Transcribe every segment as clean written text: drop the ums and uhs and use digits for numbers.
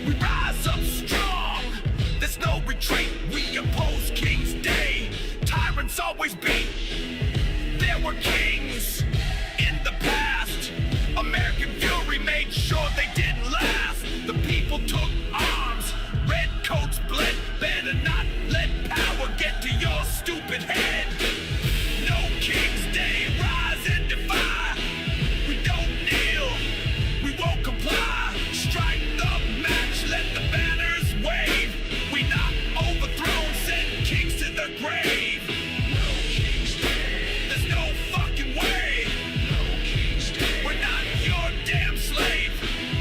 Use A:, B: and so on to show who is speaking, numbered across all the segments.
A: We rise up strong, there's no retreat. We oppose King's Day, tyrants always beat. There were kings in the past, American fury made sure they didn't last. The people took arms, red coats bled. Better not let power get to your stupid head. No King's Day, rise and defy. We don't kneel, we won't comply. Strike the match, let the banners wave. We knock overthrown, send kings to the grave. No King's Day, there's no fucking way. No King's Day, we're not your damn slave.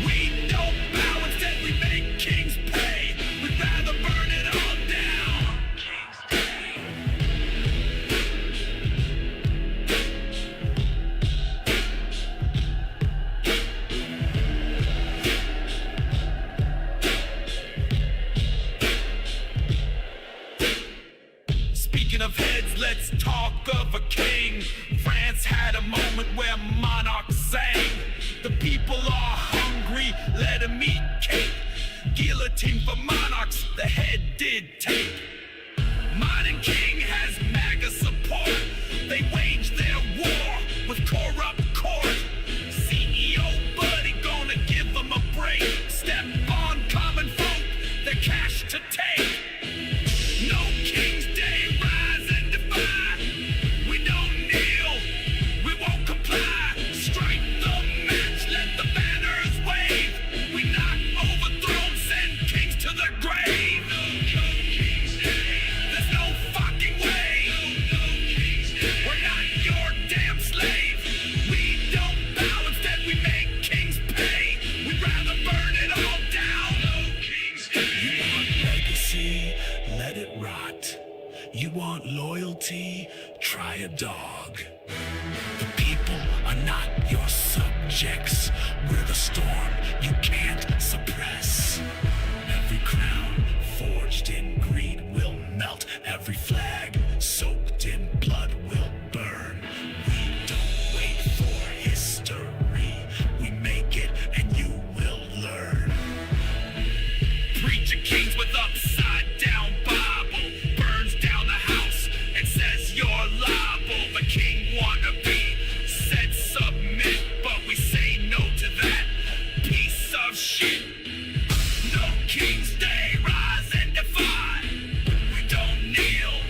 A: We don't bow, instead we make kings pay. We'd rather burn it all down. King's Day. Speaking of heads, let's talk of a king. France had a moment where monarchs sang. The people are hungry, let them eat cake. Guillotine for monarchs, the head did take. Modern king has MAGA support. They wage their war with corrupt court. CEO buddy gonna give them a break. Step on common folk, their cash to take. No King's Day, rise and defy. We don't kneel, we won't comply. Strike the match, let the banners wave. We knock overthrown, send kings to the grave. No King's Day, there's no fucking way. No King's Day, we're not your damn slave. We don't bow, instead we make kings pay. We'd rather burn it all down. No King's Day. You want legacy? Let it rot. You want loyalty? Try a dog. The people are not your subjects. We're the storm you can't suppress. Every crown forged in greed will melt. Every flag soaked in blood will burn. We don't wait for history. We make it and you will learn. Preacher kings with upside down Bible burns down the house and says you're liable. The king wannabe said submit, but we say no to that piece of shit. No King's Day, rise and defy. We don't kneel,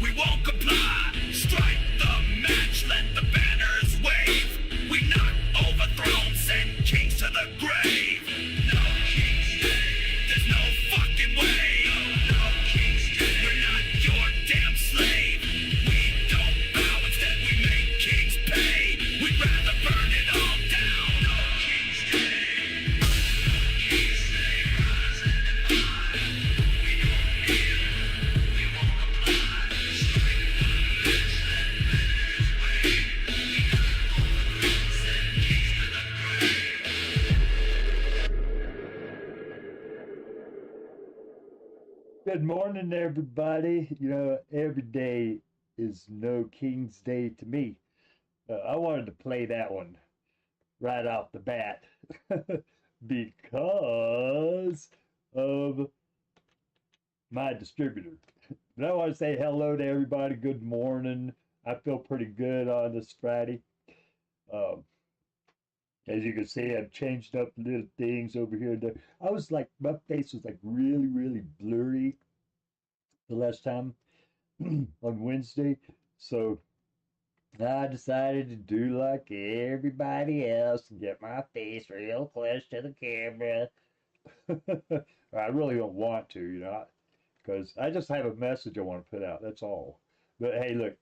A: we won't comply. Strike the match, let the banners wave. We knock overthrown, send kings to the grave. No King's Day, there's no fucking way. No King's Day, we're not your damn slave. We don't bow, instead we make kings pay. We'd rather burn it all down. No King's Day. No King's Day, rise and defy. We don't kneel, we won't comply. Strike the match, let banners wave. We knock overthrown, send kings to the grave.
B: Good morning, everybody. You know, every day is no King's Day to me. I wanted to play that one right off the bat because of my distributor. But I want to say hello to everybody. Good morning. I feel pretty good on this Friday. As you can see, I've changed up little things over here and there. I was like, my face was like really, really blurry the last time on Wednesday. So I decided to do like everybody else and get my face real close to the camera. I really don't want to, you know, because I just have a message I want to put out. That's all. But hey, look,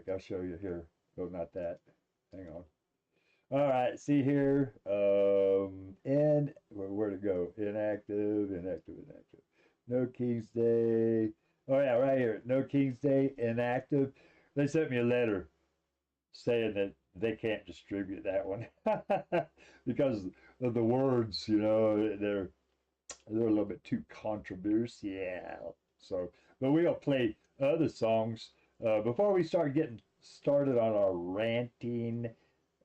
B: I'll show you here. Oh, not that. Hang on. All right, see here, and where to go? Inactive. No King's Day. Oh yeah, right here. No King's Day, inactive. They sent me a letter saying that they can't distribute that one because of the words. You know, they're a little bit too controversial. So, but we'll play other songs before we start getting started on our ranting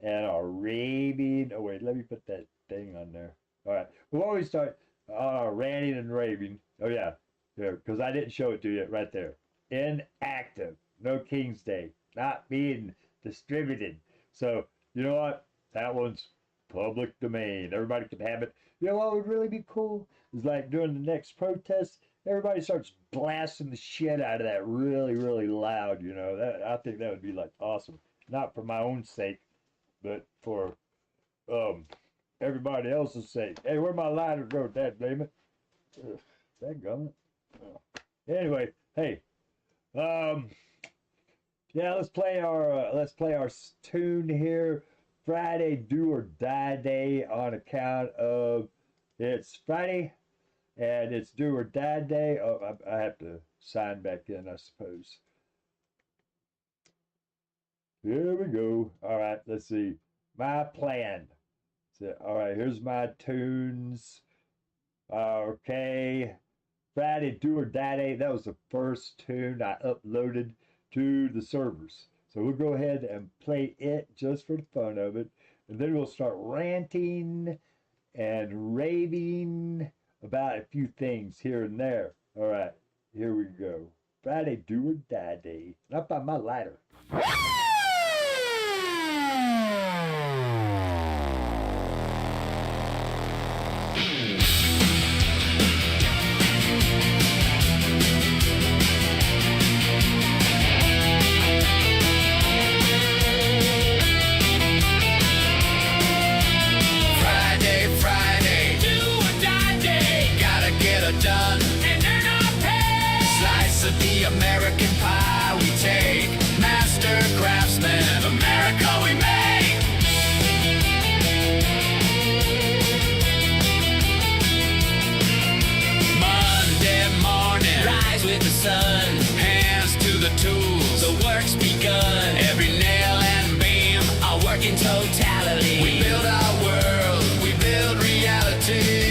B: and our raving. Oh wait, let me put that thing on there. All right, before we start ranting and raving. Oh yeah, because I didn't show it to you right there. Inactive. No King's Day. Not being distributed. So you know what? That one's public domain. Everybody can have it. You know what would really be cool is like during the next protest, everybody starts blasting the shit out of that really, really loud. You know, that I think that would be like awesome. Not for my own sake, but for everybody else's sake. Hey, where my lighter go? Dad, blame it. That gummit. Anyway, hey, yeah, let's play our tune here. Friday Do or Die Day on account of it's Friday and it's Do or Die Day. Oh, I have to sign back in, I suppose. Here we go. All right, let's see. My plan. So, all right, here's my tunes. Okay. Friday Do or Die Day. That was the first tune I uploaded to the servers. So we'll go ahead and play it just for the fun of it. And then we'll start ranting and raving about a few things here and there. All right, here we go. Friday Do or Die Day. Not by my lighter.
A: American pie we take, master craftsmen of America we make. Monday morning, rise with the sun, hands to the tools, the work's begun. Every nail and beam, our work in totality. We build our world, we build reality.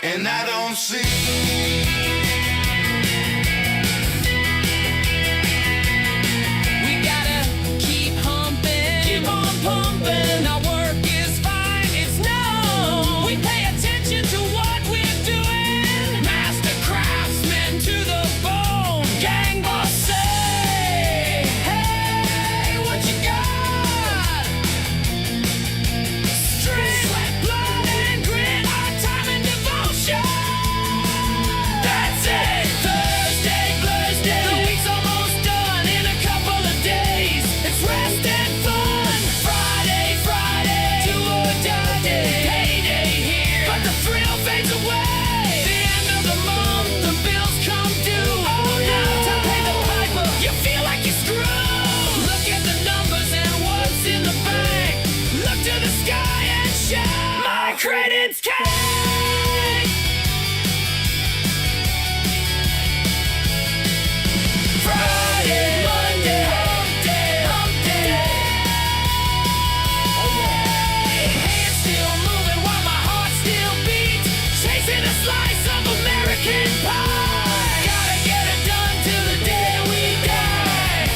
A: And I don't see. We gotta keep humping, keep on pumping. Our work is fine, it's known. We pay attention to what we're doing. Master craftsmen to the bone. Gang boss say, hey, what you got? Strength, sweat, blood, and grit. Our time and devotion. That's it. Thursday, Thursday. The week's almost done in a couple of days. It's rest and fun. Friday, Friday. Do or die day. Payday here. But the thrill fades away. The end of the month, the bills come due. Oh no. To pay the piper, you feel like you're screwed. Look at the numbers and what's in the bank. Look to the sky and shout, my credit's cake. Friday, Monday, hump day. Hands still moving while my heart still beats. Chasing a slice of American pie. Gotta get it done till the day we die.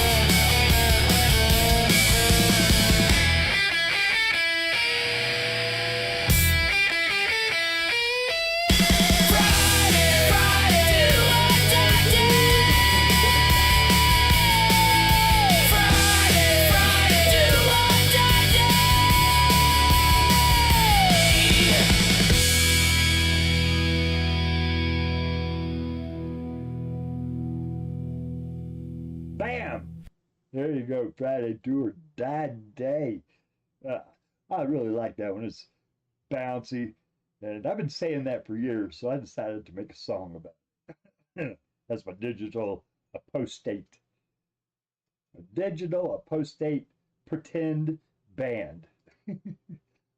A: Friday, Friday, do or die day. Friday, Friday, do or die
B: Bam! There you go. Friday Do or Die Day. I really like that one. It's bouncy. And I've been saying that for years, so I decided to make a song about it. That's my Digital Apostate. A Digital Apostate pretend band.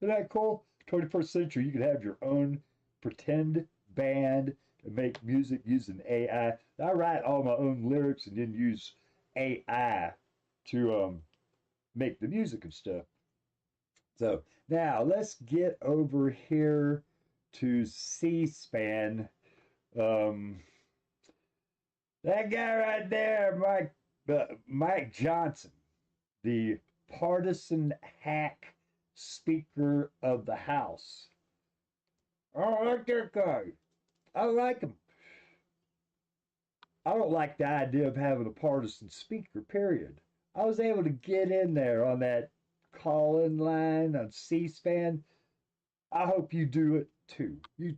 B: Isn't that cool? 21st century, you could have your own pretend band and make music using AI. I write all my own lyrics and then use AI to make the music and stuff. So now let's get over here to C-SPAN. Um, that guy right there, Mike Johnson, the partisan hack Speaker of the House. I don't like that guy. I like him. I don't like the idea of having a partisan speaker, period. I was able to get in there on that call-in line on C-SPAN. I hope you do it too. You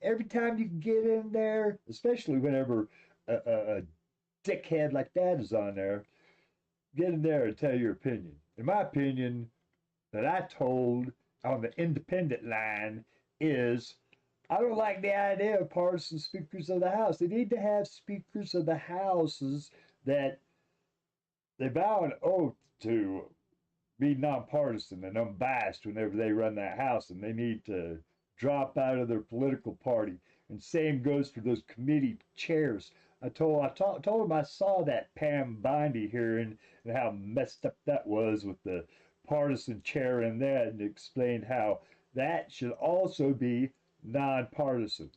B: every time you can get in there, especially whenever a dickhead like that is on there, get in there and tell your opinion. In my opinion, that I told on the independent line is I don't like the idea of partisan speakers of the House. They need to have speakers of the houses that they vow an oath to be nonpartisan and unbiased whenever they run that house, and they need to drop out of their political party. And same goes for those committee chairs. I told him I saw that Pam Bondi hearing and how messed up that was with the partisan chair in that, and explained how that should also be nonpartisan.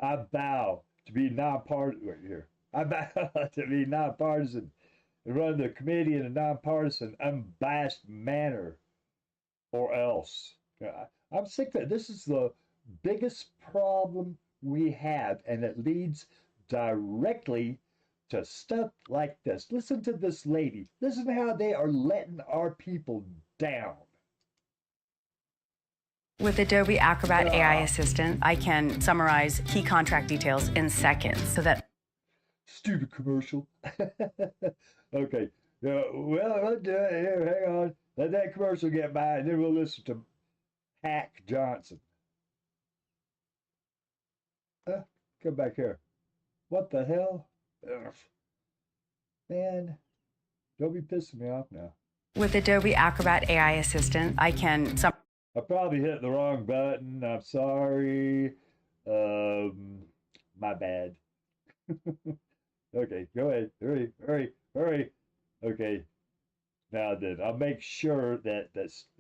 B: I vow to be nonpartisan. Wait here. I vow to be nonpartisan and run the committee in a nonpartisan, unbiased manner, or else. I'm sick of it. This is the biggest problem we have, and it leads directly to stuff like this. Listen to this lady. Listen to how they are letting our people down.
C: With Adobe Acrobat AI Assistant, I can summarize key contract details in seconds so that...
B: Stupid commercial. Okay. Well, let's do it here. Hang on. Let that commercial get by, and then we'll listen to Hack Johnson. Come back here. What the hell? Ugh. Man, don't be pissing me off now.
C: With Adobe Acrobat AI Assistant, I can...
B: I probably hit the wrong button. I'm sorry. My bad. Okay, go ahead. Hurry. Okay. Now then, I'll make sure that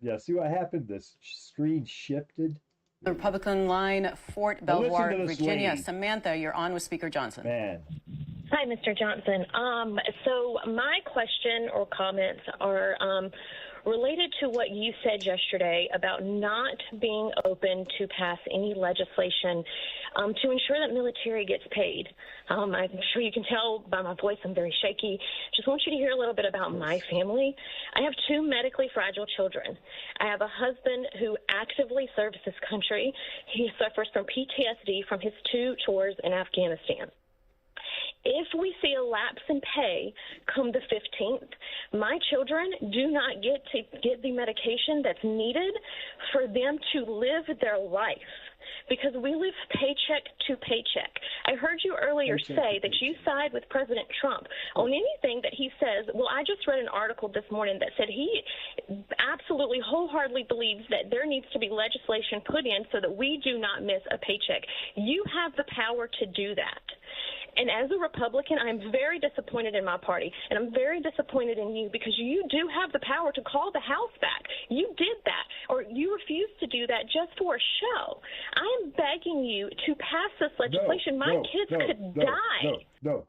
B: yeah, see what happened? This screen shifted.
D: The Republican line, Fort Belvoir, Virginia.
B: Lady.
D: Samantha, you're on with Speaker Johnson.
B: Man.
E: Hi, Mr. Johnson. So my question or comments are related to what you said yesterday about not being open to pass any legislation to ensure that military gets paid. I'm sure you can tell by my voice I'm very shaky. Just want you to hear a little bit about my family. I have two medically fragile children. I have a husband who actively serves this country. He suffers from PTSD from his 2 tours in Afghanistan. If we see a lapse in pay come the 15th, my children do not get the medication that's needed for them to live their life, because we live paycheck to paycheck. I heard you earlier say that you side with President Trump on anything that he says. Well, I just read an article this morning that said he absolutely wholeheartedly believes that there needs to be legislation put in so that we do not miss a paycheck. You have the power to do that. And as a Republican, I'm very disappointed in my party, and I'm very disappointed in you, because you do have the power to call the House back. You did that, or you refused to do that just for a show. I am begging you to pass this legislation. My kids could die.
B: No.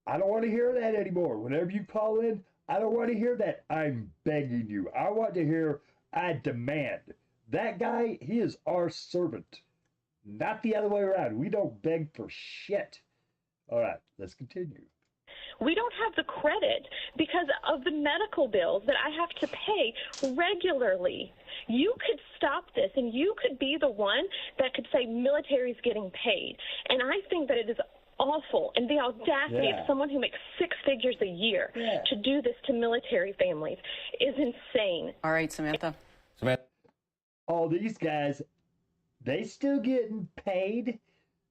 B: I don't want to hear that anymore. Whenever you call in, I don't want to hear that. I'm begging you. I want to hear, I demand. That guy, he is our servant. Not the other way around. We don't beg for shit. All right, let's continue.
E: We don't have the credit because of the medical bills that I have to pay regularly. You could stop this, and you could be the one that could say military is getting paid. And I think that it is awful, and the audacity of someone who makes 6 figures a year to do this to military families is insane.
D: All right, Samantha.
B: All these guys, they still getting paid.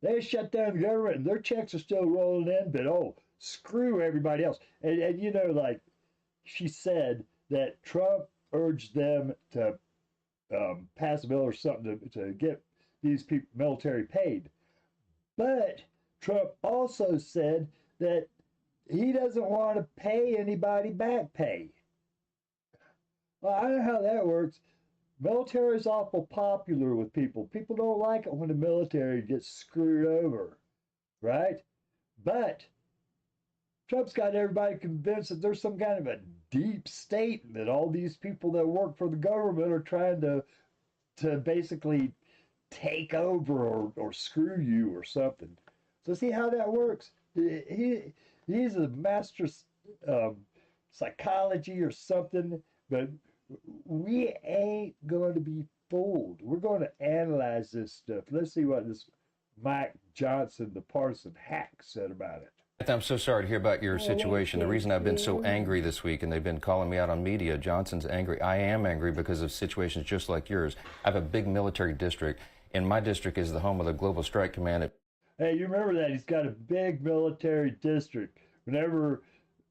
B: They shut down the government, and their checks are still rolling in, but screw everybody else. And you know, like she said, that Trump urged them to pass a bill or something to get these people military paid. But Trump also said that he doesn't want to pay anybody back pay. Well, I don't know how that works. Military is awful popular with people. People don't like it when the military gets screwed over, right? But Trump's got everybody convinced that there's some kind of a deep state, that all these people that work for the government are trying to basically take over or screw you or something. So see how that works? He's a master psychology or something, but we ain't going to be fooled. We're going to analyze this stuff. Let's see what this Mike Johnson, the partisan hack, said about it.
F: I'm so sorry to hear about your situation. The reason I've been so angry this week, and they've been calling me out on media, Johnson's angry. I am angry because of situations just like yours. I have a big military district, and my district is the home of the Global Strike Command.
B: Hey, you remember that? He's got a big military district. Whenever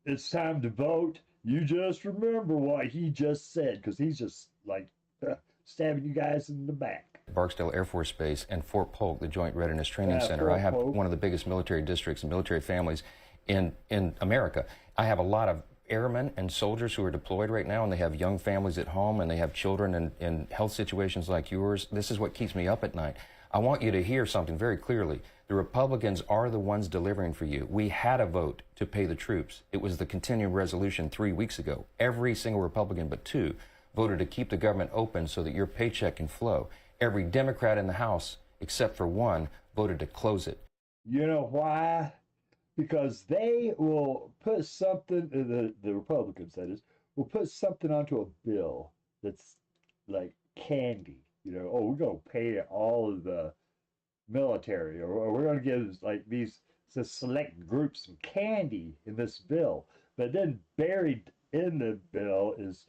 B: it's time to vote, you just remember what he just said, because he's just like stabbing you guys in the back.
F: Barksdale Air Force Base and Fort Polk, the Joint Readiness Training Center. I have one of the biggest military districts and military families in America. I have a lot of airmen and soldiers who are deployed right now, and they have young families at home, and they have children in health situations like yours. This is what keeps me up at night. I want you to hear something very clearly. The Republicans are the ones delivering for you. We had a vote to pay the troops. It was the continuing resolution 3 weeks ago. Every single Republican but two voted to keep the government open so that your paycheck can flow. Every Democrat in the House, except for one, voted to close it.
B: You know why? Because they will put something, the Republicans, that is, will put something onto a bill that's like candy. You know, oh, we're going to pay all of the military, or we're going to give like these select groups some candy in this bill. But then buried in the bill is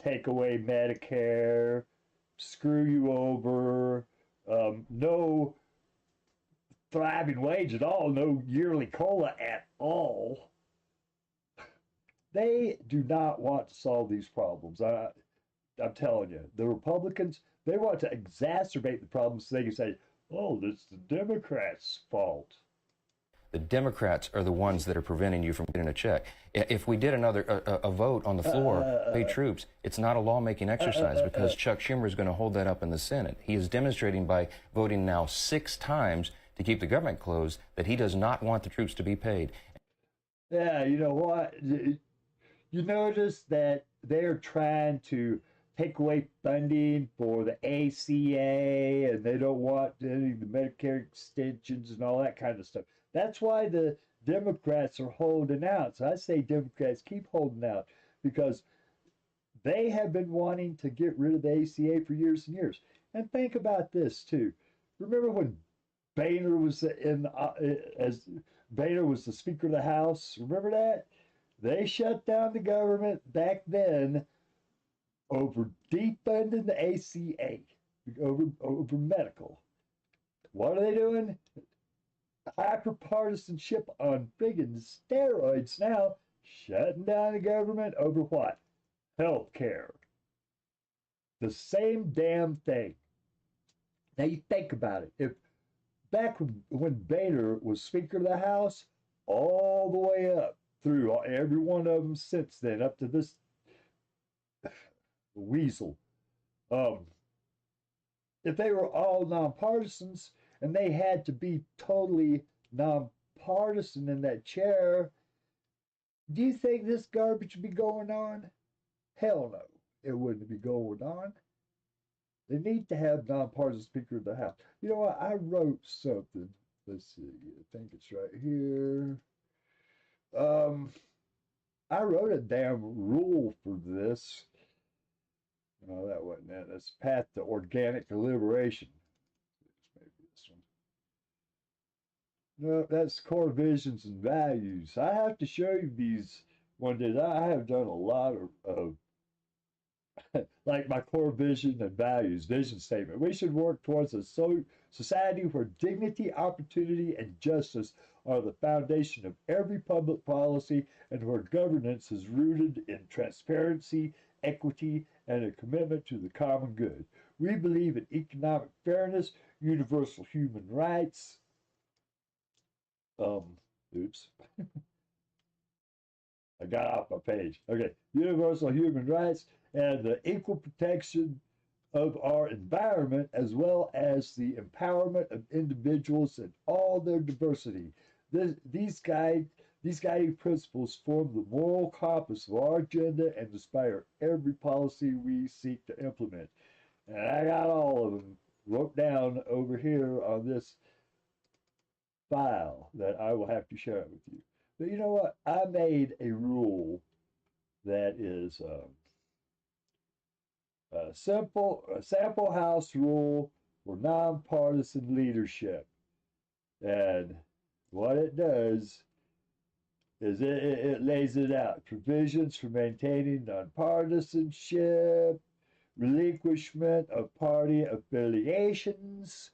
B: take away Medicare, screw you over, no thriving wage at all, no yearly COLA at all. They do not want to solve these problems. I'm telling you, the Republicans, they want to exacerbate the problems so they can say, oh, it's the Democrats' fault.
F: The Democrats are the ones that are preventing you from getting a check. If we did a vote on the floor, pay troops, it's not a lawmaking exercise because Chuck Schumer is going to hold that up in the Senate. He is demonstrating by voting now 6 times to keep the government closed that he does not want the troops to be paid.
B: Yeah, you know what? You notice that they're trying to take away funding for the ACA, and they don't want any of the Medicare extensions and all that kind of stuff. That's why the Democrats are holding out. So I say Democrats keep holding out, because they have been wanting to get rid of the ACA for years and years. And think about this too. Remember when Boehner was as Boehner was the Speaker of the House? Remember that? They shut down the government back then over defunding the ACA, over medical. What are they doing? Hyperpartisanship on friggin' steroids now, shutting down the government over what? Health care. The same damn thing. Now you think about it. If back when Boehner was Speaker of the House, all the way up through every one of them since then, up to this weasel, if they were all nonpartisans, and they had to be totally nonpartisan in that chair, do you think this garbage would be going on? Hell no, it wouldn't be going on. They need to have nonpartisan Speaker of the House. You know what? I wrote something. Let's see. I think it's right here. I wrote a damn rule for this. No, that wasn't it. That's Path to Organic Liberation. No, that's core visions and values. I have to show you these one day. I have done a lot of like my core vision and values, vision statement. We should work towards a society where dignity, opportunity, and justice are the foundation of every public policy and where governance is rooted in transparency, equity, and a commitment to the common good. We believe in economic fairness, universal human rights. Oops. I got off my page. Okay, universal human rights and the equal protection of our environment, as well as the empowerment of individuals in all their diversity. These guiding principles form the moral compass of our agenda and inspire every policy we seek to implement. And I got all of them wrote down over here on this file that I will have to share it with you. But you know what? I made a rule that is a sample house rule for nonpartisan leadership. And what it does is it lays it out. Provisions for maintaining nonpartisanship, relinquishment of party affiliations.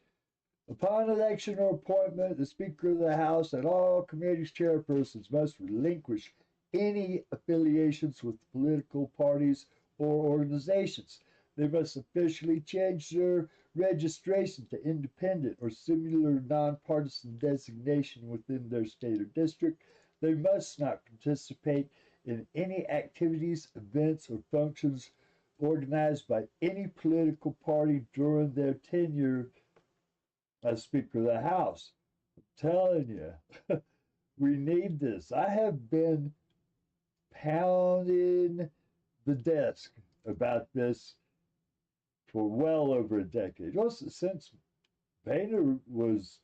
B: Upon election or appointment, the Speaker of the House and all committees chairpersons must relinquish any affiliations with political parties or organizations. They must officially change their registration to independent or similar nonpartisan designation within their state or district. They must not participate in any activities, events, or functions organized by any political party during their tenure as Speaker of the House. I'm telling you, we need this. I have been pounding the desk about this for well over a decade. Also, since Boehner was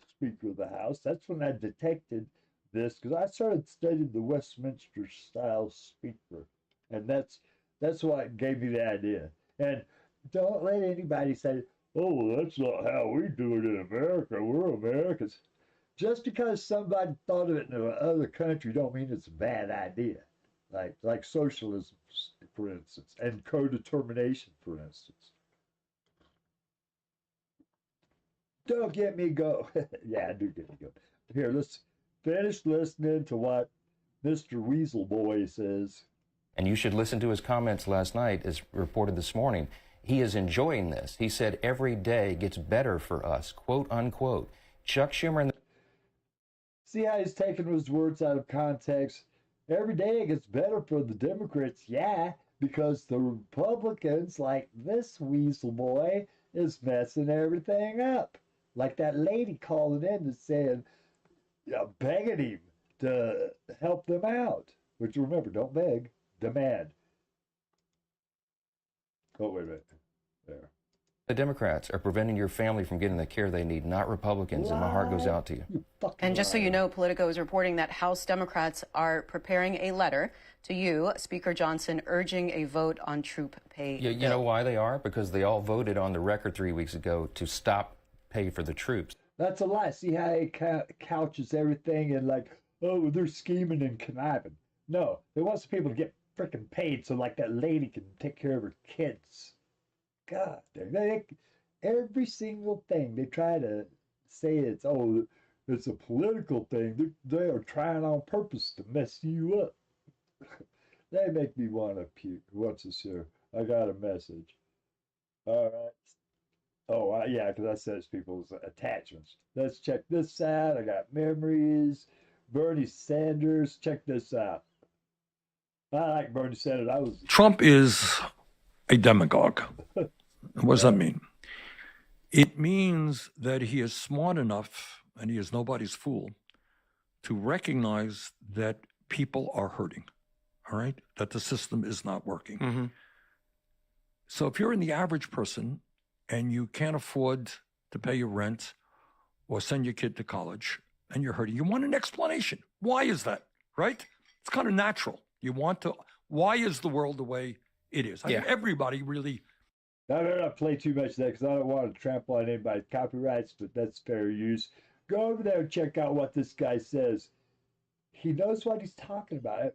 B: Speaker of the House, that's when I detected this, because I started studying the Westminster style speaker, and that's what gave me the idea. And don't let anybody say, oh, that's not how we do it in America. We're Americans. Just because somebody thought of it in another country don't mean it's a bad idea. Like socialism, for instance, and co-determination, for instance. Don't get me go. Yeah, do get me go. Here, let's finish listening to what Mr. Weasel Boy says.
F: And you should listen to his comments last night, as reported this morning. He is enjoying this. He said every day gets better for us, quote unquote. Chuck Schumer and
B: See how he's taking his words out of context? Every day it gets better for the Democrats, yeah, because the Republicans, like this Weasel Boy, is messing everything up. Like that lady calling in and saying, begging him to help them out. Which, remember, don't beg, demand. Oh, wait a minute. There.
F: the Democrats are preventing your family from getting the care they need, not Republicans, and my heart goes out to you.
D: And just so you know, Politico is reporting that House Democrats are preparing a letter to you, Speaker Johnson, urging a vote on troop pay.
F: You know why they are? Because they all voted on the record 3 weeks ago to stop pay for the troops.
B: That's a lie. See how he couches everything and like, oh, they're scheming and conniving. No, they want some people to get freaking paid so like that lady can take care of her kids. God, every single thing they try to say it's a political thing. They are trying on purpose to mess you up. They make me want to puke. What's this here? I got a message. All right. Oh, yeah, because I said it's people's attachments. Let's check this out. I got memories. Bernie Sanders. Check this out. I like Bernie Sanders.
G: Trump is a demagogue. What does that mean? It means that he is smart enough, and he is nobody's fool, to recognize that people are hurting, all right? That the system is not working.
F: Mm-hmm.
G: So if you're in the average person and you can't afford to pay your rent or send your kid to college and you're hurting, you want an explanation. Why is that, right? It's kind of natural. You want to, why is the world the way it is? I mean, everybody really...
B: I better not play too much of that because I don't want to trample on anybody's copyrights, but that's fair use. Go over there and check out what this guy says. He knows what he's talking about.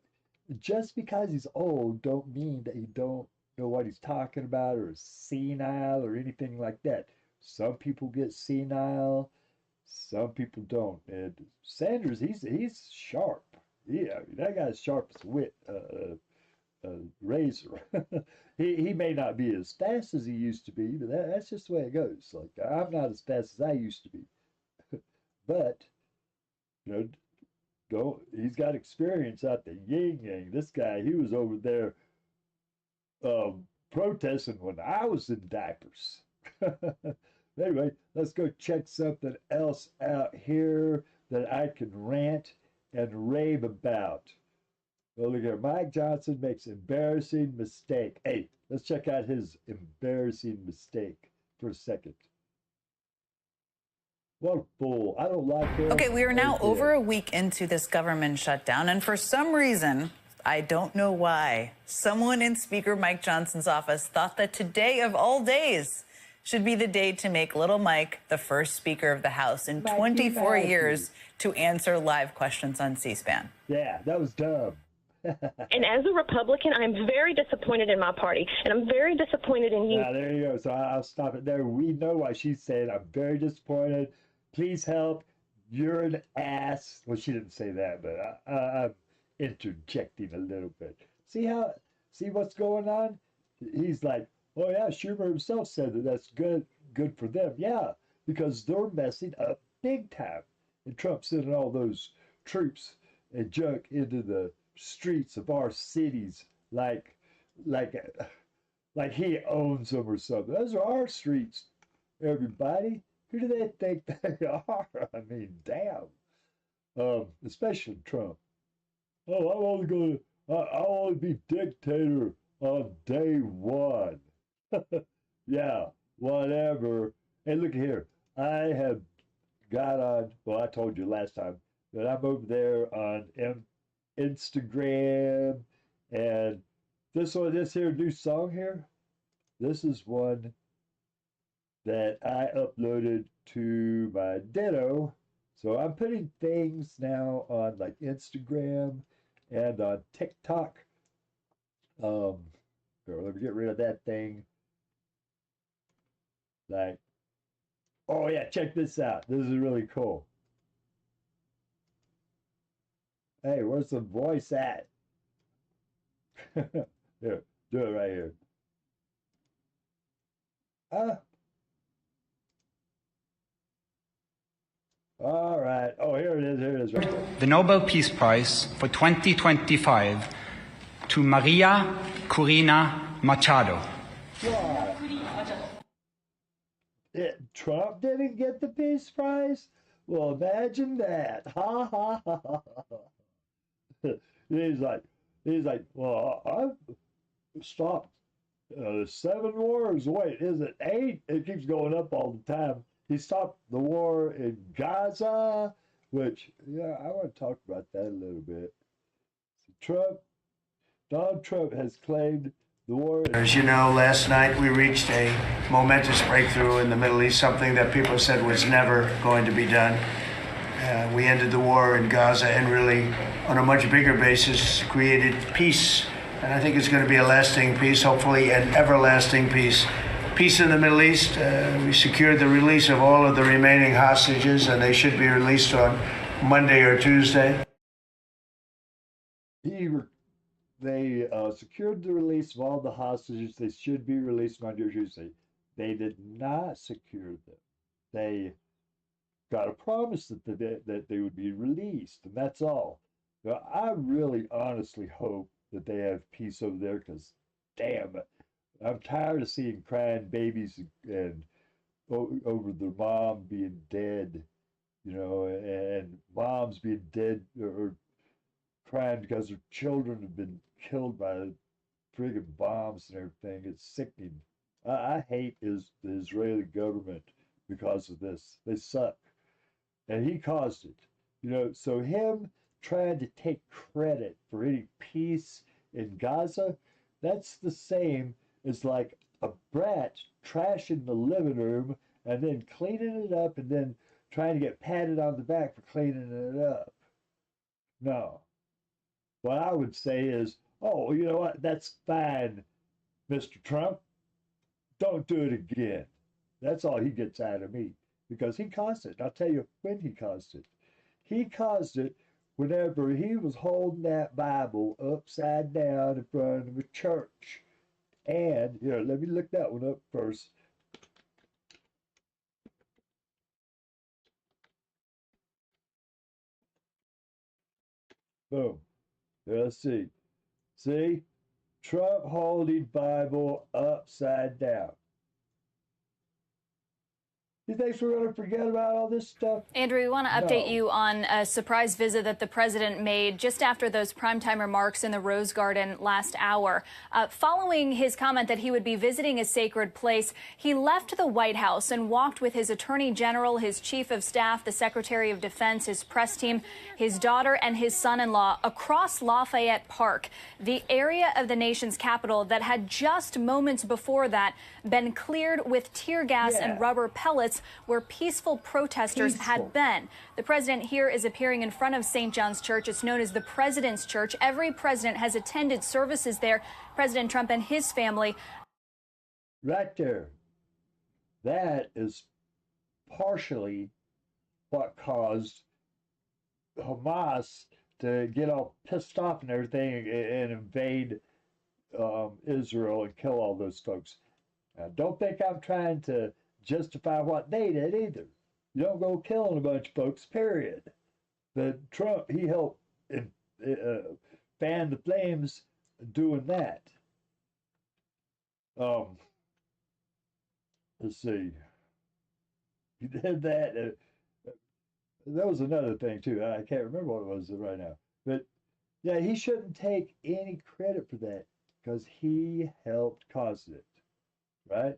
B: Just because he's old don't mean that he don't know what he's talking about or is senile or anything like that. Some people get senile Some people don't. And Sanders, he's sharp. Yeah, that guy's sharp as a razor. He may not be as fast as he used to be, but that's just the way it goes. Like I'm not as fast as I used to be, but you know, don't he's got experience out the yin yang. This guy, he was over there protesting when I was in diapers. Anyway, let's go check something else out here that I can rant and rave about. Well, look here. Mike Johnson makes embarrassing mistake. Hey, let's check out his embarrassing mistake for a second. What a fool. I don't like him.
H: Okay, we are now over a week into this government shutdown, and for some reason, I don't know why, someone in Speaker Mike Johnson's office thought that today of all days should be the day to make little Mike the first Speaker of the House in 24 years to answer live questions on C-SPAN.
B: Yeah, that was dumb.
E: And as a Republican, I'm very disappointed in my party, and I'm very disappointed in you.
B: Now, there you go. So I'll stop it there. We know why she's saying, I'm very disappointed. Please help. You're an ass. Well, she didn't say that, but I'm interjecting a little bit. See what's going on? He's like, oh yeah, Schumer himself said that that's good for them. Yeah, because they're messing up big time. And Trump sending all those troops and junk into the streets of our cities like he owns them or something. Those are our streets, everybody. Who do they think they are? I mean, damn. Especially Trump. Oh, I'll only be dictator on day one. Yeah, whatever. Hey, look here. I have got on, well, I told you last time that I'm over there on Instagram, and this here new song here, this is one that I uploaded to my Ditto. So I'm putting things now on like Instagram and on TikTok. Here, let me get rid of that thing. Like, oh yeah, check this out. This is really cool. Hey, where's the voice at? Here, do it right here. All right. Oh, here it is right there.
I: The Nobel Peace Prize for 2025 to Maria Corina Machado.
B: Why? Trump didn't get the Peace Prize? Well, imagine that. Ha ha ha ha. He's like, well, I've stopped 7 wars. Wait, is it 8? It keeps going up all the time. He stopped the war in Gaza, which, yeah, I want to talk about that a little bit. Donald Trump has claimed the war.
J: As you know, last night we reached a momentous breakthrough in the Middle East, something that people said was never going to be done. We ended the war in Gaza and really, on a much bigger basis, created peace. And I think it's going to be a lasting peace, hopefully an everlasting peace. Peace in the Middle East. We secured the release of all of the remaining hostages, and they should be released on Monday or Tuesday.
B: They secured the release of all the hostages. They should be released Monday or Tuesday. They did not secure them. They got a promise that they would be released, and that's all. Now, I really honestly hope that they have peace over there, because damn it, I'm tired of seeing crying babies and over their mom being dead, and moms being dead or crying because their children have been killed by friggin' bombs and everything. It's sickening. I hate the Israeli government because of this. They suck. And he caused it. So him trying to take credit for any peace in Gaza, that's the same as like a brat trashing the living room and then cleaning it up and then trying to get patted on the back for cleaning it up. No. What I would say is, oh, you know what? That's fine, Mr. Trump. Don't do it again. That's all he gets out of me. because he caused it. I'll tell you when he caused it. He caused it whenever he was holding that Bible upside down in front of a church. And here, let me look that one up first. Boom. Let's see. See? Trump holding Bible upside down. You think we're going to forget about all this stuff?
K: Andrew, we want to update you on a surprise visit that the president made just after those primetime remarks in the Rose Garden last hour. Following his comment that he would be visiting a sacred place, he left the White House and walked with his attorney general, his chief of staff, the secretary of defense, his press team, his daughter, and his son-in-law across Lafayette Park, the area of the nation's capital that had just moments before that been cleared with tear gas and rubber pellets, where peaceful protesters had been. The president here is appearing in front of St. John's Church. It's known as the President's Church. Every president has attended services there. President Trump and his family.
B: Right there. That is partially what caused Hamas to get all pissed off and everything and invade Israel and kill all those folks. Now, don't think I'm trying to justify what they did either. You don't go killing a bunch of folks, period. But Trump, he helped fan the flames doing that. Let's see. He did that. That was another thing too. I can't remember what it was right now. But yeah, he shouldn't take any credit for that because he helped cause it, right?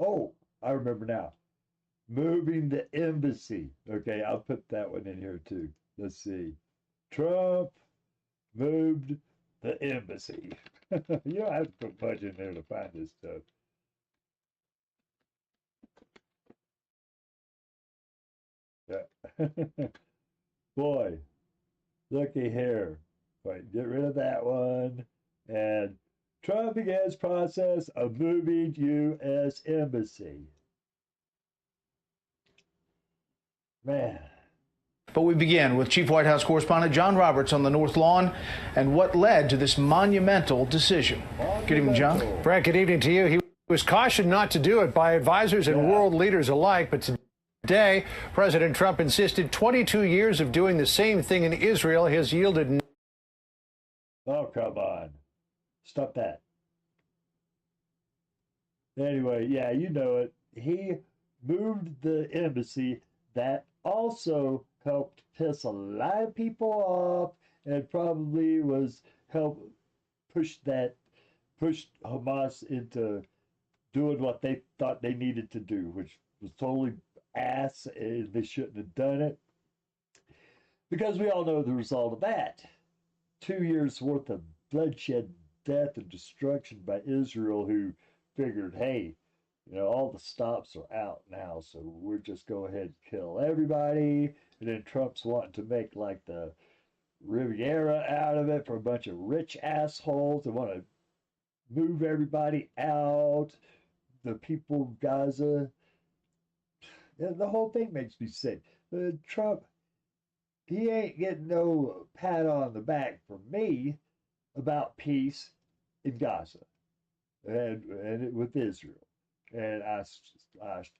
B: Oh, I remember now. Moving the embassy. Okay, I'll put that one in here too. Let's see. Trump moved the embassy. You don't have to put much in there to find this stuff. Yeah. Boy, looky here. Right, get rid of that one. And Trump begins process of moving U.S. embassy. Man.
L: But we begin with Chief White House correspondent John Roberts on the North Lawn and what led to this monumental decision. Good evening, John.
M: Brett, good evening to you. He was cautioned not to do it by advisors and world leaders alike, but today, President Trump insisted 22 years of doing the same thing in Israel has yielded.
B: Oh, come on. Stop that. Anyway, yeah, you know it. He moved the embassy. That also helped piss a lot of people off and probably was help push Hamas into doing what they thought they needed to do, which was totally ass, and they shouldn't have done it. Because we all know the result of that. 2 years worth of bloodshed, death, and destruction by Israel, who figured, hey, you know, all the stops are out now, so we're just go ahead and kill everybody. And then Trump's wanting to make like the Riviera out of it for a bunch of rich assholes that want to move everybody out. The people of Gaza. Yeah, the whole thing makes me sick. Trump, he ain't getting no pat on the back from me about peace in Gaza and with Israel. And I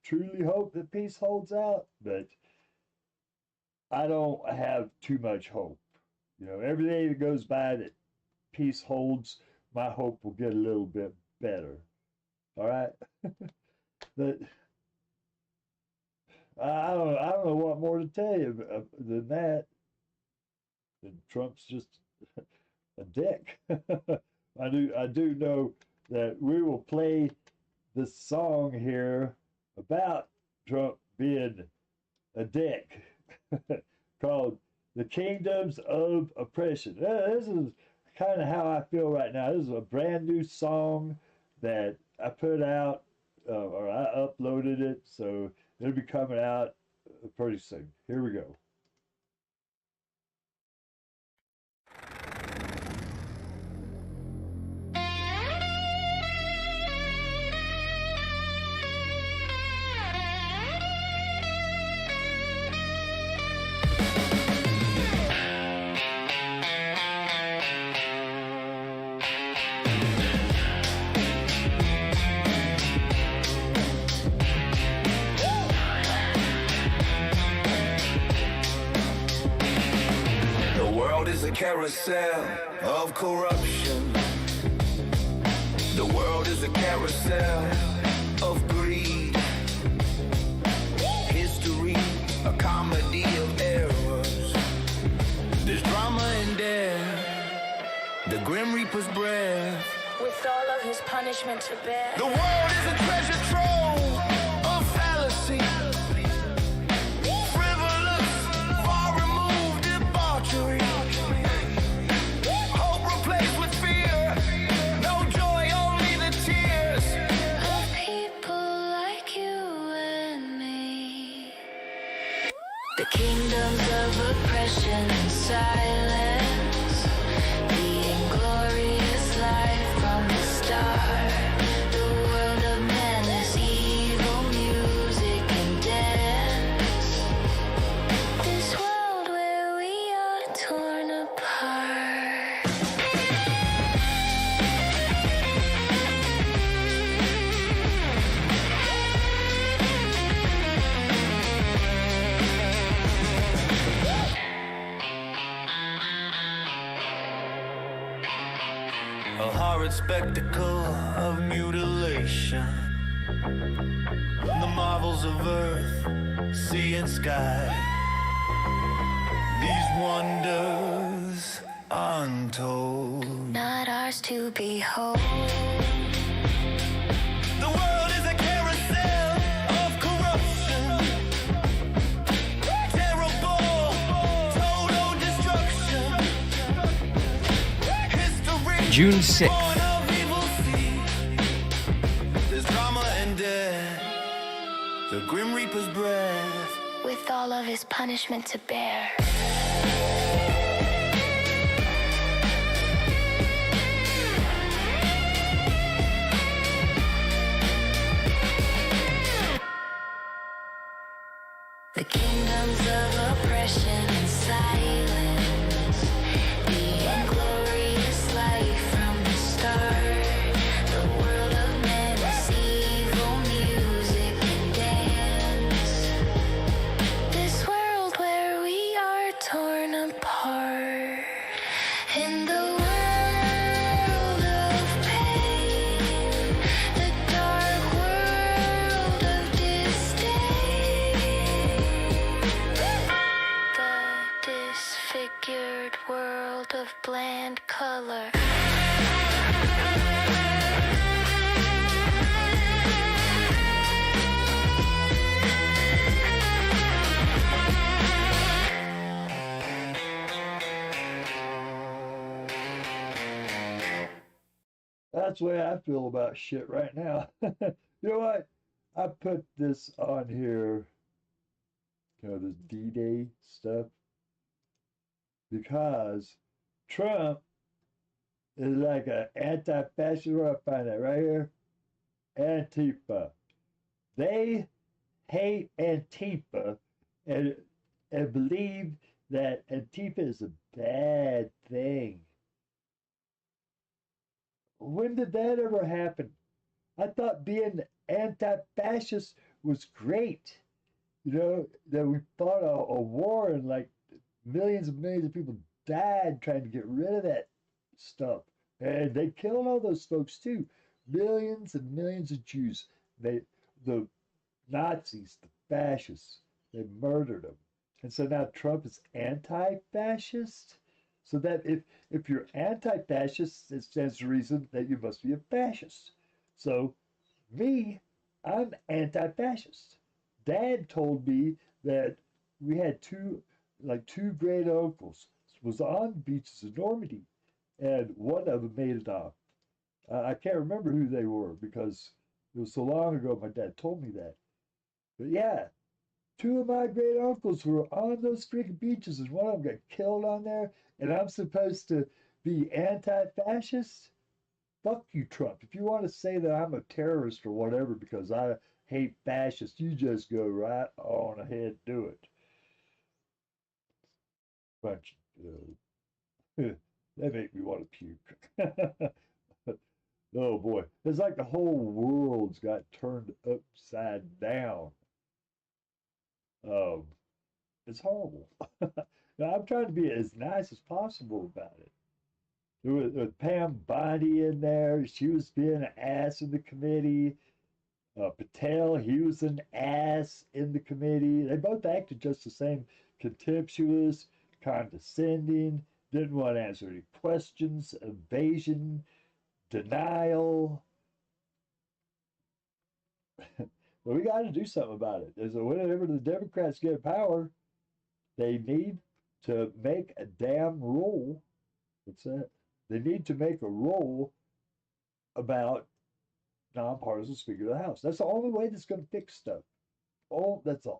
B: truly hope that peace holds out, but I don't have too much hope. You know, every day that goes by that peace holds, my hope will get a little bit better. All right? But I don't know what more to tell you than that. And Trump's just a dick. I do know that we will play this song here about Trump being a dick called The Kingdoms of Oppression. This is kind of how I feel right now. This is a brand new song that I put out, or I uploaded it, so it'll be coming out pretty soon. Here we go.
A: carousel of corruption. The world is a carousel of greed. History, a comedy of errors. There's drama in there, the Grim Reaper's breath.
N: With all of his punishment to bear.
A: The world is a treasure trove of fallacy. Frivolous, far removed debauchery. Hope replaced with fear. No joy, only the tears.
N: Of people like you and me. The kingdoms of oppression and silence. The inglorious life from the start. The world of madness, evil music and dance. This world where we are torn apart.
A: A horrid spectacle of mutilation. The marvels of earth, sea and sky. These wonders untold.
N: Not ours to behold.
A: The world is a carousel of corruption. Terrible, total destruction. History.
O: June 6th.
A: Born of evil seed. There's drama and death. The Grim Reaper's breath.
N: With all of his punishment to bear. The kingdoms of oppression and silence. The inglorious life from the start. The world of menace, evil music and dance. This world where we are torn apart. In the world of pain. The dark world of disdain. The disfigured world of bland color.
B: That's the way I feel about shit right now. You know what? I put this on here, this D-Day stuff, because Trump is like an anti-fascist. Where I find that right here, Antifa. They hate Antifa and believe that Antifa is a bad thing. When did that ever happen? I thought being anti-fascist was great. You know, that we fought a war and like millions and millions of people died trying to get rid of that stuff. And they killed all those folks too. Millions and millions of Jews. The Nazis, the fascists, they murdered them. And so now Trump is anti-fascist. So that if you're anti-fascist, it stands to reason that you must be a fascist. So me, I'm anti-fascist. Dad told me that we had two great uncles was on beaches in Normandy, and one of them made it off. I can't remember who they were because it was so long ago my dad told me that. But yeah, two of my great uncles were on those freaking beaches, and one of them got killed on there, and I'm supposed to be anti-fascist? Fuck you, Trump. If you want to say that I'm a terrorist or whatever because I hate fascists, you just go right on ahead and do it. Bunch, they make me want to puke. Oh boy, it's like the whole world's got turned upside down. It's horrible. Now, I'm trying to be as nice as possible about it. With Pam Bondi in there, she was being an ass in the committee. Patel, he was an ass in the committee. They both acted just the same, contemptuous, condescending, didn't want to answer any questions, evasion, denial. Well, we got to do something about it. Whenever the Democrats get power, they need to make a damn rule. What's that? They need to make a rule about nonpartisan Speaker of the House. That's the only way that's going to fix stuff. Oh, that's the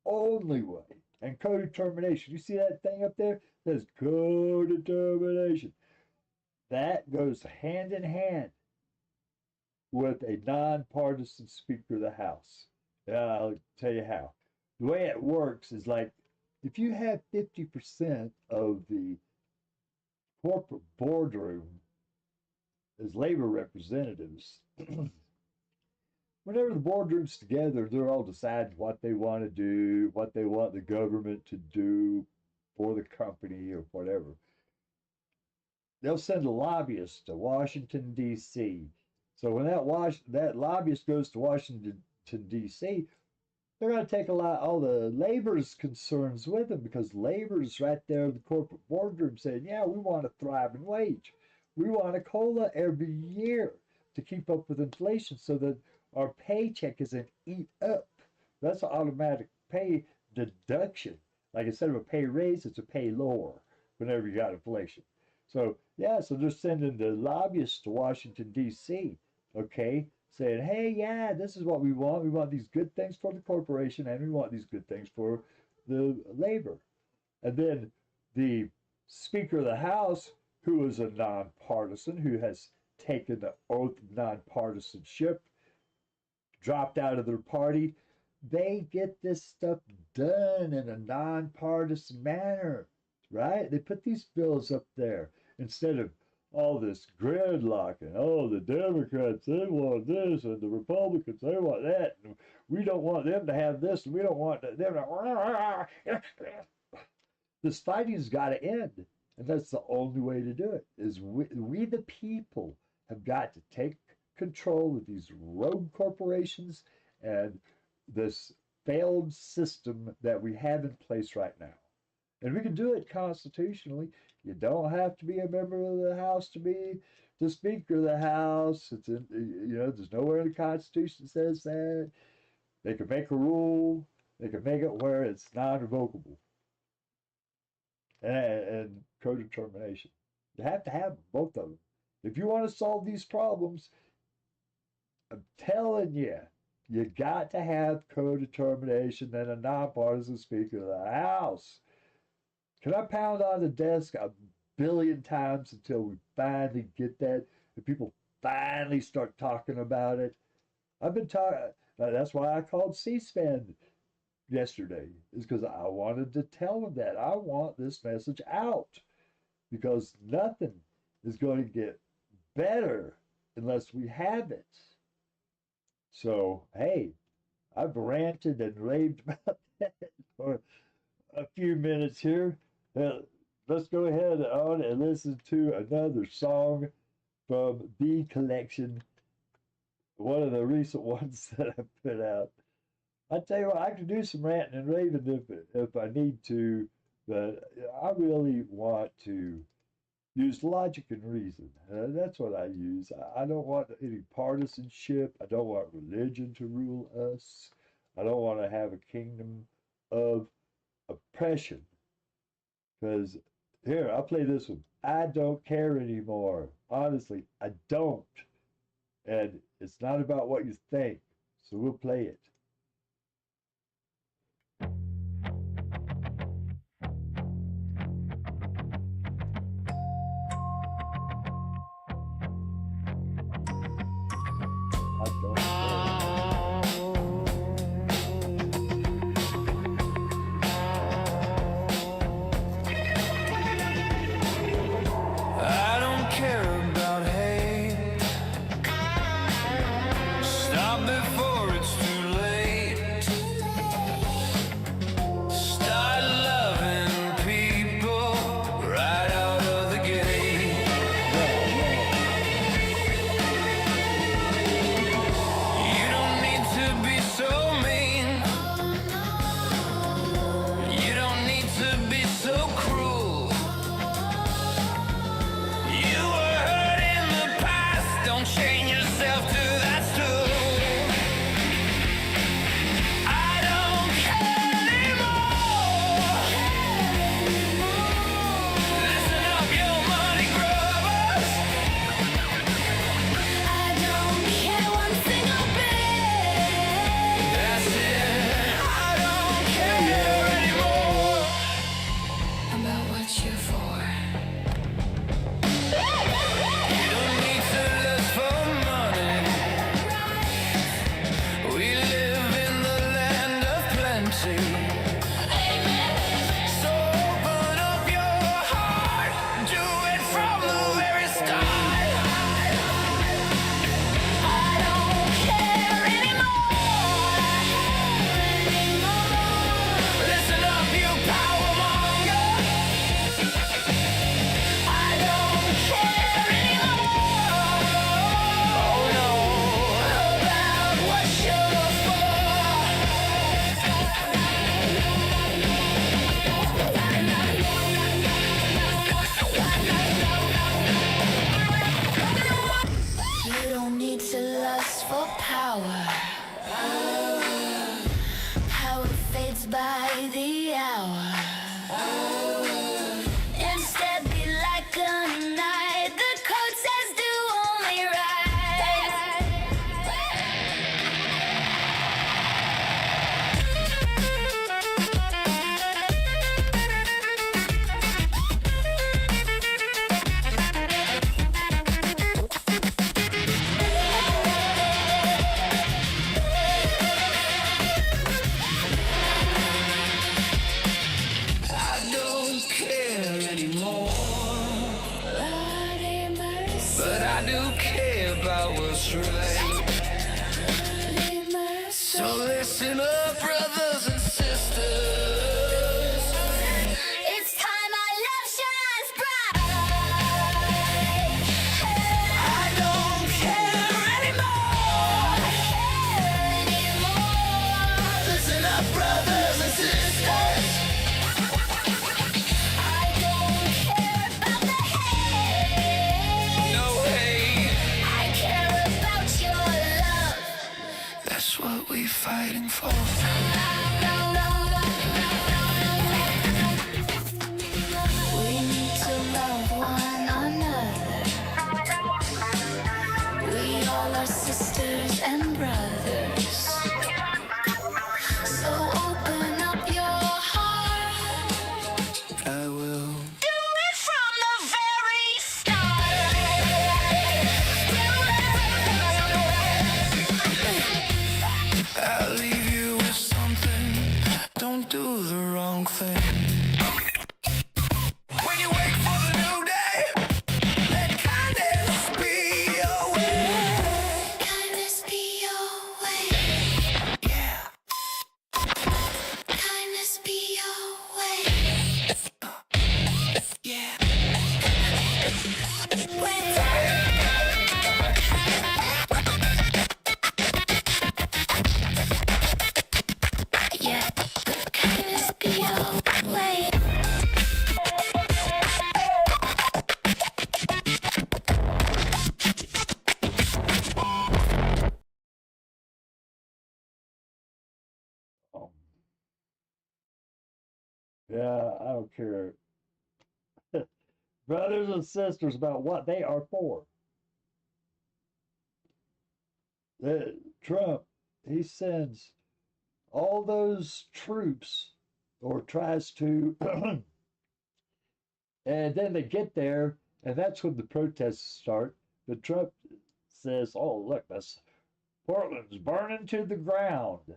B: only way. And co-determination. You see that thing up there? There's co-determination. That goes hand in hand with a nonpartisan Speaker of the House. I'll tell you how. The way it works is like, if you have 50% of the corporate boardroom as labor representatives, whenever the boardroom's together, they're all deciding what they want to do, what they want the government to do for the company or whatever. They'll send a lobbyist to Washington, D.C. So when that lobbyist goes to Washington, D.C., they're going to take all the labor's concerns with them, because labor's right there in the corporate boardroom saying, yeah, we want a thriving wage. We want a COLA every year to keep up with inflation so that our paycheck isn't eat up. That's an automatic pay deduction. Like instead of a pay raise, it's a pay lower whenever you got inflation. So, yeah, so they're sending the lobbyists to Washington, D.C., okay, saying, hey, yeah, this is what we want. We want these good things for the corporation, and we want these good things for the labor. And then the Speaker of the House, who is a nonpartisan, who has taken the oath of nonpartisanship, dropped out of their party, they get this stuff done in a nonpartisan manner, right? They put these bills up there instead of all this gridlock and, oh, the Democrats, they want this, and the Republicans, they want that, and we don't want them to have this, and we don't want them to... This fighting's got to end, and that's the only way to do it, is we the people have got to take control of these rogue corporations and this failed system that we have in place right now. And we can do it constitutionally. You don't have to be a member of the House to be the Speaker of the House. It's in, there's nowhere in the Constitution says that. They can make a rule. They can make it where it's non-revocable. And co-determination. You have to have both of them. If you want to solve these problems, I'm telling you, you got to have co-determination and a nonpartisan Speaker of the House. Can I pound on the desk a billion times until we finally get that, and people finally start talking about it? I've been talking, that's why I called C-SPAN yesterday, is because I wanted to tell them that. I want this message out, because nothing is going to get better unless we have it. So, hey, I've ranted and raved about that for a few minutes here. Let's go ahead on and listen to another song from the collection, one of the recent ones that I put out. I tell you what, I can do some ranting and raving if I need to, but I really want to use logic and reason. That's what I use. I don't want any partisanship. I don't want religion to rule us. I don't want to have a kingdom of oppression. Because here, I'll play this one. I don't care anymore. Honestly, I don't. And it's not about what you think. So we'll play it.
A: Start loving people.
N: for power. Power fades by the hour. Instead, be like a knight. The code says do only right.
A: I don't care anymore, but I do care about what's right. So listen up, brothers and sisters.
N: It's time our love shines bright.
A: I don't care anymore. Listen up, brothers and sisters.
N: I don't care about the hate.
A: No way.
N: I care about your love.
A: That's what we're fighting for.
N: We need to love one another. We all are sisters and brothers. So open up your heart.
A: I will.
N: Do it from the very start.
A: I'll leave you with something. Don't do the wrong thing. When you wake for the new day, let kindness be your way.
N: Kindness be your way.
A: Yeah.
N: Kindness be your way.
A: Yeah.
N: Yeah. Kindness be your way.
B: Yeah, I don't care. Brothers and sisters about what they are for. Trump, he sends all those troops, or tries to, and then they get there, and that's when the protests start. But Trump says, oh, look, that's Portland's burning to the ground.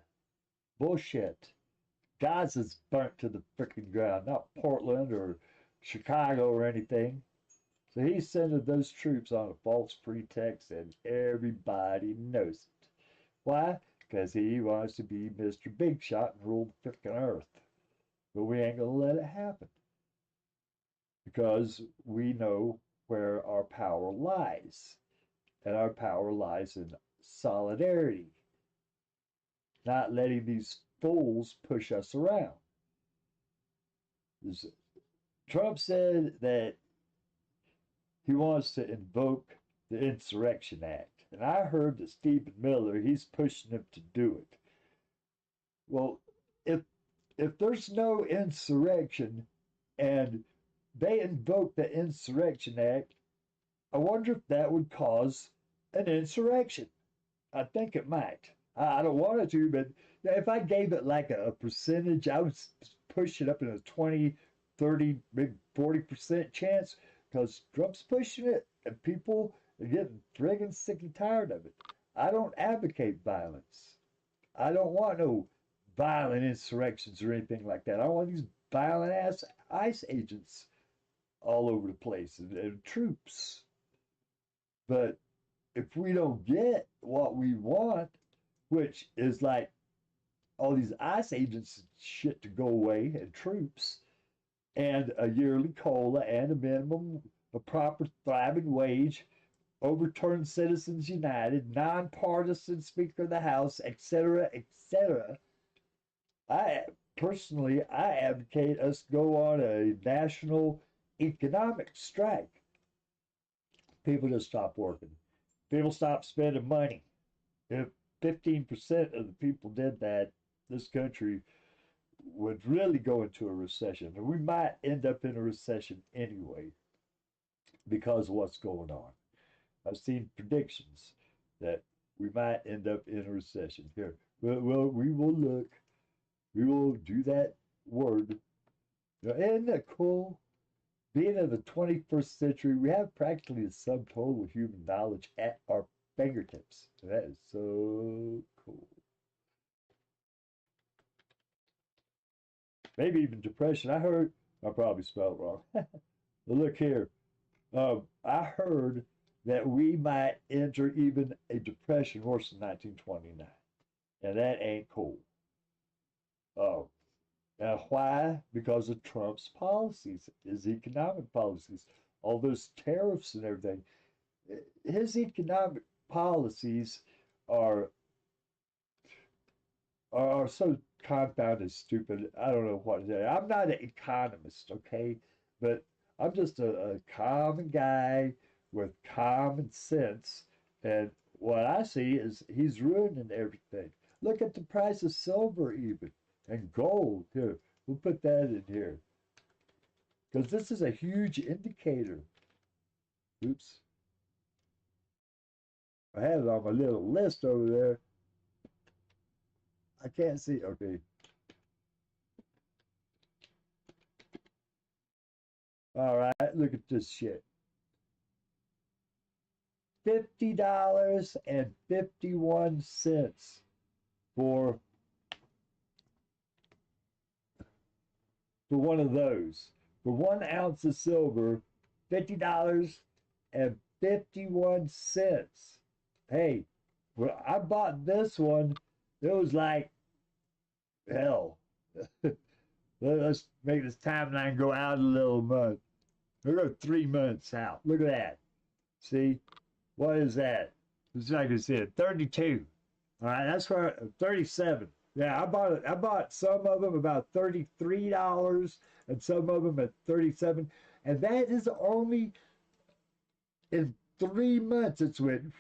B: Bullshit. Gaza's burnt to the freaking ground, not Portland or Chicago or anything. So he's sending those troops on a false pretext, and everybody knows it. Why? Because he wants to be Mr. Big Shot and rule the freaking earth. But we ain't going to let it happen. Because we know where our power lies. And our power lies in solidarity. Not letting these fools push us around. Trump said that he wants to invoke the Insurrection Act. And I heard that Stephen Miller, he's pushing him to do it. Well, if there's no insurrection and they invoke the Insurrection Act, I wonder if that would cause an insurrection. I think it might. I don't want it to, but if I gave it like a percentage, I would push it up in a 20, 30, maybe 40% chance, because Trump's pushing it and people are getting friggin' sick and tired of it. I don't advocate violence. I don't want no violent insurrections or anything like that. I don't want these violent ass ICE agents all over the place and troops. But if we don't get what we want, which is like all these ICE agents and shit to go away, and troops, and a yearly COLA, and a minimum, a proper thriving wage, overturn Citizens United, nonpartisan Speaker of the House, etc., etc. I advocate us go on a national economic strike. People just stop working. People stop spending money. if 15% of the people did that, this country would really go into a recession. And we might end up in a recession anyway because of what's going on. I've seen predictions that we might end up in a recession. Here, well, we will look. We will do that word. Isn't that cool? Being in the 21st century, we have practically the sum total of human knowledge at our fingertips. That is so cool. Maybe even depression. I heard, I probably spelled it wrong. But look here. I heard that we might enter even a depression worse than 1929. And that ain't cool. Now, why? Because of Trump's policies, his economic policies, all those tariffs and everything. His economic policies are so confounded stupid. I don't know what to say. I'm not an economist, okay? But I'm just a common guy with common sense. And what I see is he's ruining everything. Look at the price of silver even. And gold, here, we'll put that in here. Because this is a huge indicator. Oops. I had it on my little list over there. I can't see, okay. All right, look at this shit. $50.51 for one of those. For 1 ounce of silver, $50.51. Hey, when I bought this one, it was like, hell. Let's make this timeline go out a little month. We'll go 3 months out. Look at that. See? What is that? It's like I said, 32. All right, that's for 37. Yeah, I bought some of them about $33 and some of them at 37. And that is only in 3 months it's went,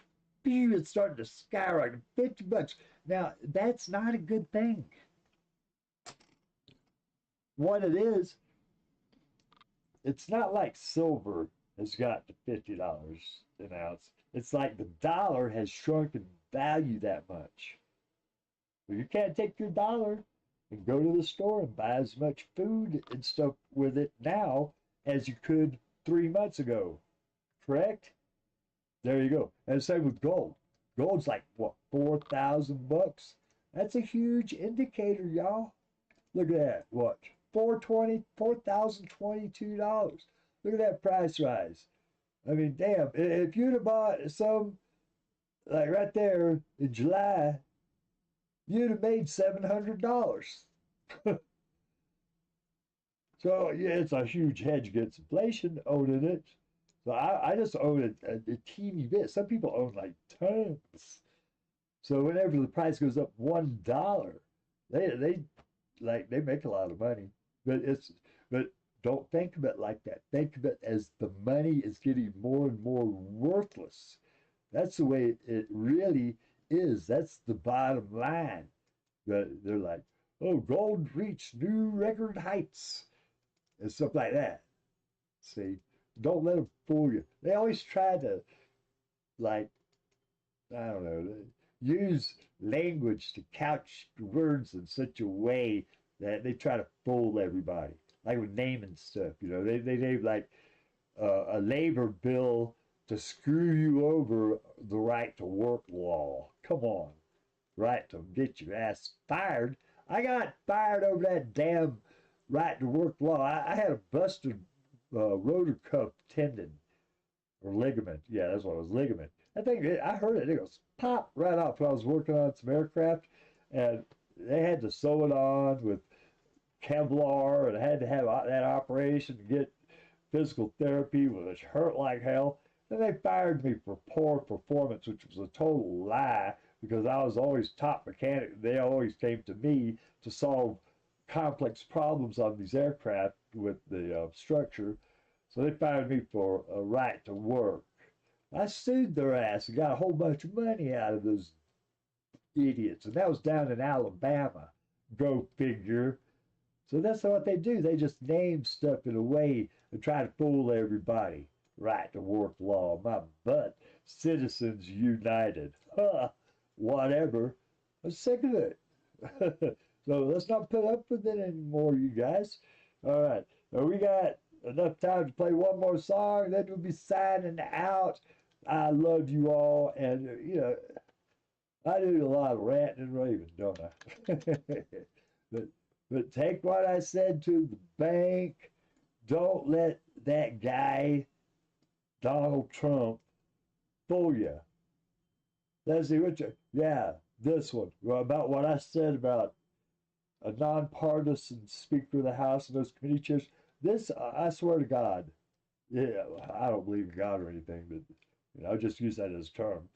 B: phew, it's starting to skyrocket. $50. Now, that's not a good thing. What it is, it's not like silver has got to $50 an ounce. It's like the dollar has shrunk in value that much. You can't take your dollar and go to the store and buy as much food and stuff with it now as you could 3 months ago. Correct? There you go. And same with gold. Gold's like, what, $4,000? That's a huge indicator, y'all. Look at that. What? $4,022. Look at that price rise. I mean, damn, if you'd have bought some, like right there in July, you'd have made $700. So, yeah, it's a huge hedge against inflation owning it. So I just own a teeny bit. Some people own like tons. So whenever the price goes up $1, they make a lot of money. But don't think of it like that. Think of it as the money is getting more and more worthless. That's the way it really is. That's the bottom line. They're like, oh, gold reached new record heights and stuff like that. See, don't let them fool you. They always try to, like, I don't know, use language to couch words in such a way that they try to fool everybody. Like with naming stuff, you know, they name like a labor bill to screw you over the right to work law. Come on, right to get your ass fired. I got fired over that damn right to work law. I had a busted rotor cuff tendon or ligament. Yeah, that's what it was, ligament. I think I heard it. It goes pop right off when I was working on some aircraft, and they had to sew it on with Kevlar, and I had to have that operation to get physical therapy, which hurt like hell. Then they fired me for poor performance, which was a total lie because I was always top mechanic. They always came to me to solve complex problems on these aircraft with the structure. So they fired me for a right to work. I sued their ass and got a whole bunch of money out of those idiots. And that was down in Alabama. Go figure. So that's what they do. They just name stuff in a way and try to fool everybody. Right to work law, my butt. Citizens United. Huh. Whatever. I'm sick of it. So let's not put up with it anymore, you guys. All right. Now we got enough time to play one more song, then we'll be signing out. I love you all, and I do a lot of ranting and raving, don't I? but take what I said to the bank. Don't let that guy, Donald Trump, fool you. Let's see this one, about what I said about a nonpartisan Speaker of the House and those committee chairs. This, I swear to God, I don't believe in God or anything, but I'll just use that as a term.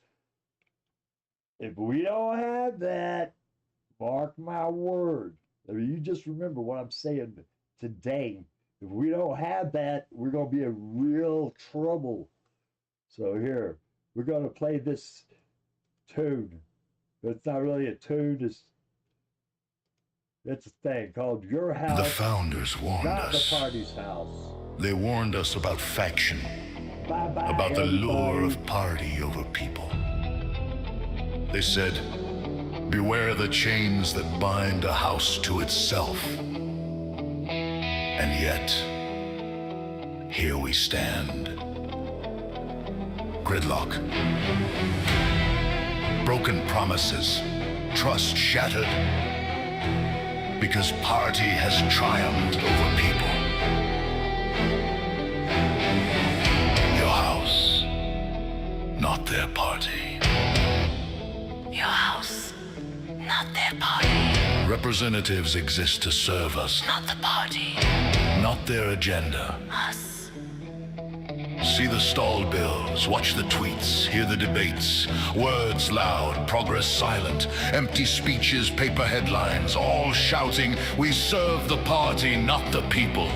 B: If we don't have that, mark my word. I mean, you just remember what I'm saying today. If we don't have that, we're going to be in real trouble. So here, we're going to play this tune. But it's not really a tune, it's a thing called Your House.
O: The founders warned
B: not
O: us.
B: The party's house.
O: They warned us about faction,
B: Bye-bye,
O: about the lure
B: everybody.
O: of party over people. They said, beware the chains that bind a house to itself. And yet, here we stand. Gridlock. Broken promises. Trust shattered. Because party has triumphed over people. Your house, not their party.
N: Your house, not their party.
O: Representatives exist to serve us,
N: Not the party.
O: not their agenda.
N: Us.
O: See the stalled bills, watch the tweets, hear the debates. Words loud, progress silent, empty speeches, paper headlines, all shouting, we serve the party, not the people.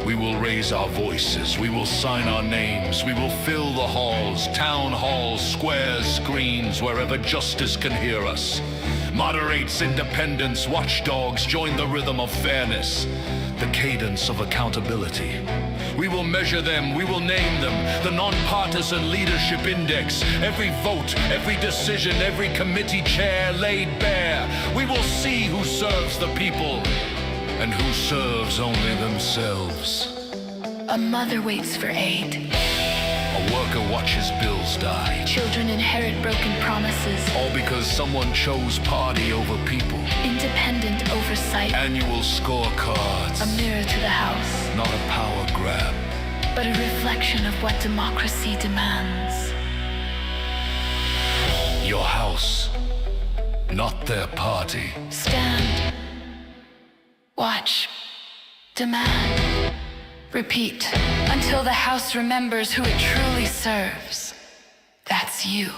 O: We will raise our voices, we will sign our names, we will fill the halls, town halls, squares, screens, wherever justice can hear us. Moderates, independence, watchdogs, join the rhythm of fairness, the cadence of accountability. We will measure them, we will name them, the nonpartisan leadership index, every vote, every decision, every committee chair laid bare. We will see who serves the people and who serves only themselves.
N: A mother waits for aid.
O: A worker watches bills die.
N: Children inherit broken promises.
O: All because someone chose party over people.
N: Independent oversight.
O: Annual scorecards.
N: A mirror to the house.
O: Not a power grab.
N: But a reflection of what democracy demands.
O: Your house, not their party.
N: Stand. Watch. Demand. Repeat until the house remembers who it truly serves. That's you.